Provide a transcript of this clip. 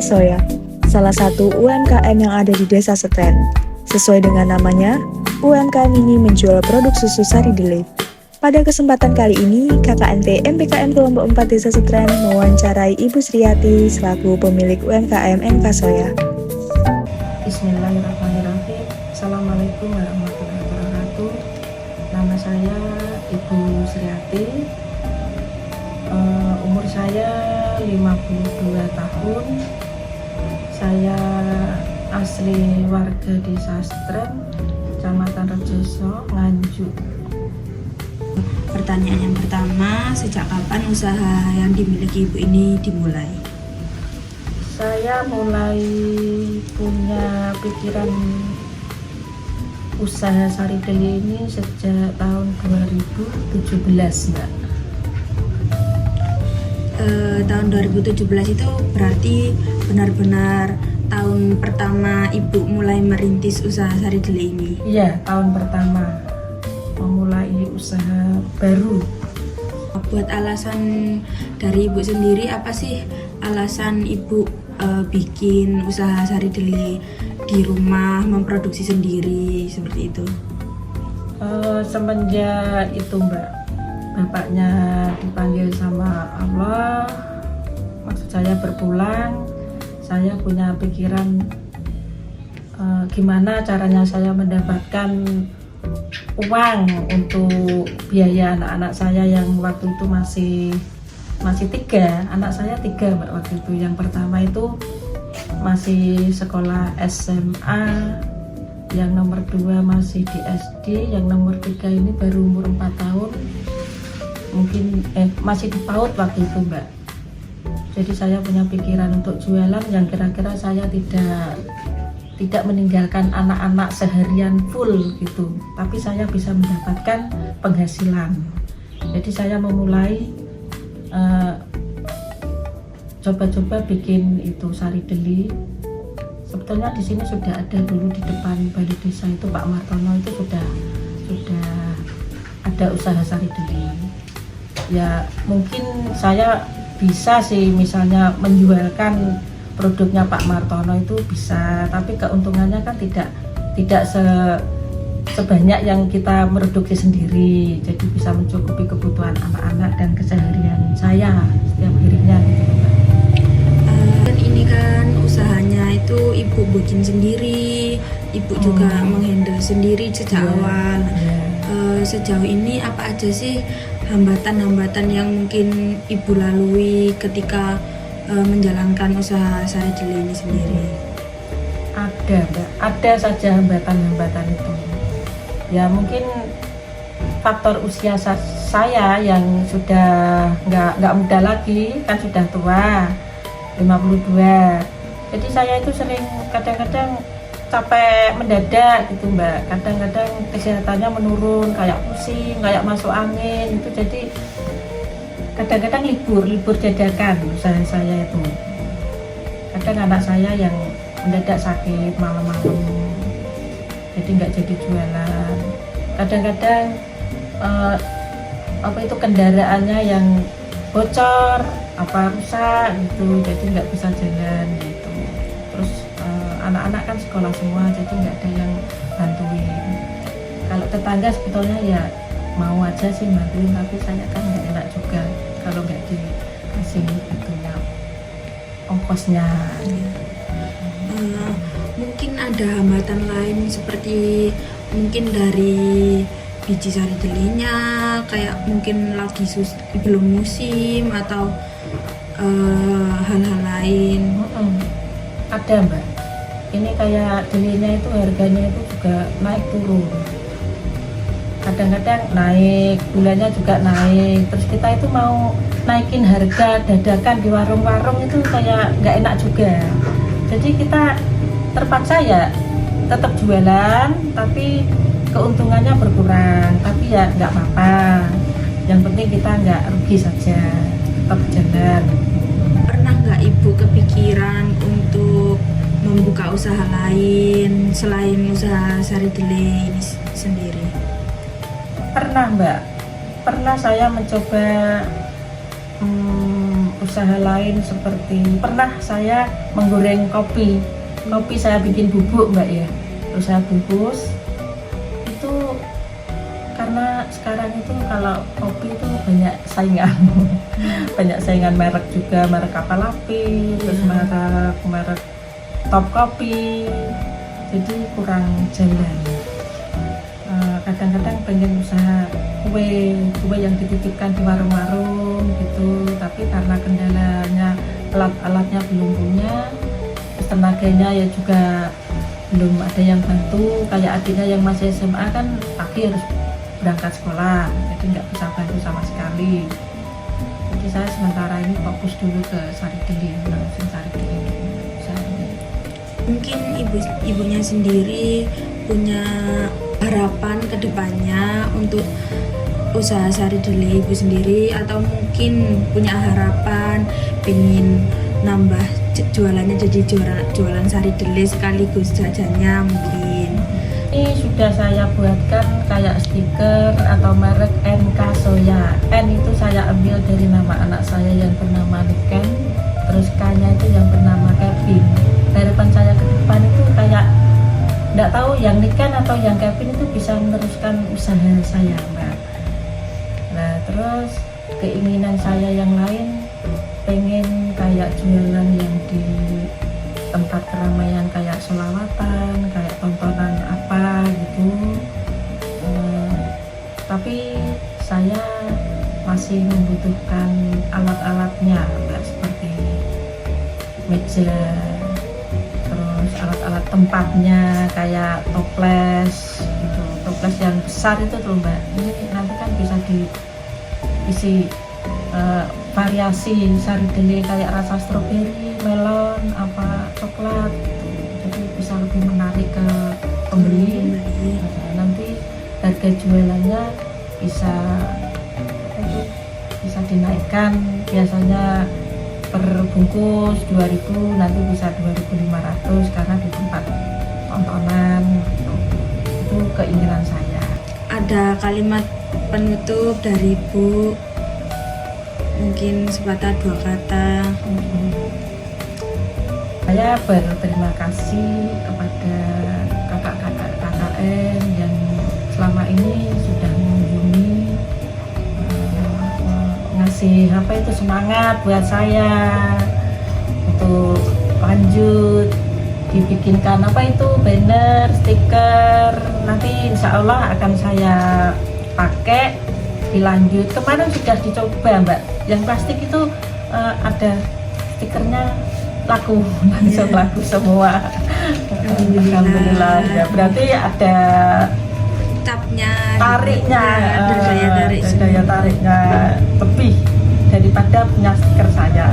Enkasoya, salah satu UMKM yang ada di Desa Setren. Sesuai dengan namanya, UMKM ini menjual produk susu Sari Delay. Pada kesempatan kali ini, KKNP MPKM Kelompok 4 Desa Setren mewawancarai Ibu Sriati selaku pemilik UMKM Enkasoya. Bismillahirrahmanirrahim. Assalamualaikum warahmatullahi wabarakatuh. Nama saya Ibu Sriati. Umur saya 52 tahun. Saya asli warga Desa Setren, Kecamatan Rejoso, Nganjuk. Pertanyaan yang pertama, sejak kapan usaha yang dimiliki Ibu ini dimulai? Saya mulai punya pikiran usaha Sari Delay ini sejak tahun 2017, Mbak. Tahun 2017 itu berarti benar-benar tahun pertama Ibu mulai merintis usaha Sari Delay ini? Iya, tahun pertama memulai usaha baru. Buat alasan dari Ibu sendiri, apa sih alasan Ibu bikin usaha Sari Delay di rumah, memproduksi sendiri seperti itu? Semenjak itu, Mbak, bapaknya dipanggil sama Allah, maksud saya berpulang, saya punya pikiran gimana caranya saya mendapatkan uang untuk biaya anak-anak saya yang waktu itu masih 3, anak saya 3, Mbak, waktu itu. Yang pertama itu masih sekolah SMA, yang nomor 2 masih di SD, yang nomor 3 ini baru umur 4 tahun, mungkin masih di PAUD waktu itu, Mbak. Jadi saya punya pikiran untuk jualan yang kira-kira saya tidak meninggalkan anak-anak seharian full gitu, tapi saya bisa mendapatkan penghasilan. Jadi saya memulai coba-coba bikin itu Sari Delay. Sebetulnya di sini sudah ada dulu, di depan balai desa itu Pak Martono itu sudah ada usaha Sari Delay. Ya mungkin saya bisa sih misalnya menjualkan produknya Pak Martono itu bisa, tapi keuntungannya kan tidak sebanyak yang kita produksi sendiri. Jadi bisa mencukupi kebutuhan anak-anak dan keseharian saya setiap harinya gitu, Pak. Kan ini kan usahanya itu Ibu bikin sendiri, Ibu juga menghandle sendiri sejak awal. Sejauh ini apa aja sih hambatan-hambatan yang mungkin Ibu lalui ketika menjalankan usaha Sari Delay ini sendiri? Ada, Mbak. Ada saja hambatan-hambatan itu. Ya mungkin faktor usia saya yang sudah nggak muda lagi, kan sudah tua, 52. Jadi saya itu sering kadang-kadang capek mendadak gitu, Mbak. Kadang-kadang kesehatannya menurun, kayak pusing, kayak masuk angin itu. Jadi kadang-kadang libur dadakan usaha saya itu. Kadang anak saya yang mendadak sakit malam-malam, jadi nggak jadi jualan. Kadang-kadang kendaraannya yang bocor, rusak gitu, jadi nggak bisa jalan gitu. Terus anak-anak kan sekolah semua, jadi nggak ada yang bantuin. Kalau tetangga sebetulnya ya mau aja sih bantuin, tapi saya kan nggak enak juga kalau nggak dikasih itunya, ongkosnya. Mungkin ada hambatan lain seperti mungkin dari biji Sari Delay-nya, kayak mungkin lagi belum musim atau hal-hal lain. Ada, Mbak. Ini kayak Delay-nya itu harganya itu juga naik turun. Kadang-kadang naik, gulanya juga naik. Terus kita itu mau naikin harga dadakan di warung-warung itu kayak nggak enak juga. Jadi kita terpaksa ya tetap jualan, tapi keuntungannya berkurang. Tapi ya nggak apa-apa. Yang penting kita nggak rugi saja, tetap jalan. Pernah nggak Ibu kepikiran untuk membuka usaha lain selain usaha Sari Delay ini sendiri? Pernah, Mbak. Pernah saya mencoba usaha lain seperti pernah saya menggoreng kopi saya bikin bubuk Mbak ya, terus saya bungkus itu. Karena sekarang itu kalau kopi itu banyak saingan banyak saingan merek juga, merek kapal api, terus merek top kopi, jadi kurang jalan. Kadang-kadang pengen usaha kue yang dititipkan di warung-warung gitu, tapi karena kendalanya alat-alatnya belum punya, terus tenaganya ya juga belum ada yang bantu. Kayak adiknya yang masih SMA kan pagi harus berangkat sekolah, jadi nggak bisa bantu sama sekali. Jadi saya sementara ini fokus dulu ke sari deling, langsung sari deling usahanya. Mungkin ibunya sendiri punya harapan ke depannya untuk usaha sari deli ibu sendiri, atau mungkin punya harapan pengen nambah jualannya jadi jualan sari deli sekaligus jajannya mungkin. Ini sudah saya buatkan kayak stiker atau merek NK Soya. N itu saya ambil dari nama anak saya yang bernama Niken, terus K-nya itu yang bernama Kevin. Harapan saya ke depan itu kayak nggak tahu yang Niken atau yang Kevin itu bisa meneruskan usaha saya Mbak. Nah terus keinginan saya yang lain pengen kayak jualan yang di tempat keramaian kayak sholawatan, kayak tontonan apa gitu. Tapi saya masih membutuhkan alat-alatnya Mbak, seperti meja, terus alat-alat tempatnya kayak toples gitu, toples yang besar itu tuh Mbak. Ini nanti kan bisa diisi variasi sari deli kayak rasa stroberi, melon, apa coklat gitu. Jadi bisa lebih menarik ke pembeli. Nanti harga jualannya bisa dinaikkan, biasanya per bungkus 2.000 nanti bisa 2.500 karena di tempat tontonan gitu. Itu keinginan saya. Ada kalimat penutup dari Ibu, mungkin sepatah dua kata. Saya berterima kasih kepada kakak-kakak KKN yang selama ini sudah mengunjungi, ngasih semangat buat saya untuk lanjut, dibikinkan banner, stiker. Nanti insya Allah akan saya pakai dilanjut. Kemarin sudah dicoba Mbak, yang plastik itu ada stikernya laku, langsung laku semua. Alhamdulillah ya, berarti ada Tapnya, tariknya, ada daya tarik, daya tariknya lebih daripada punya stiker saya.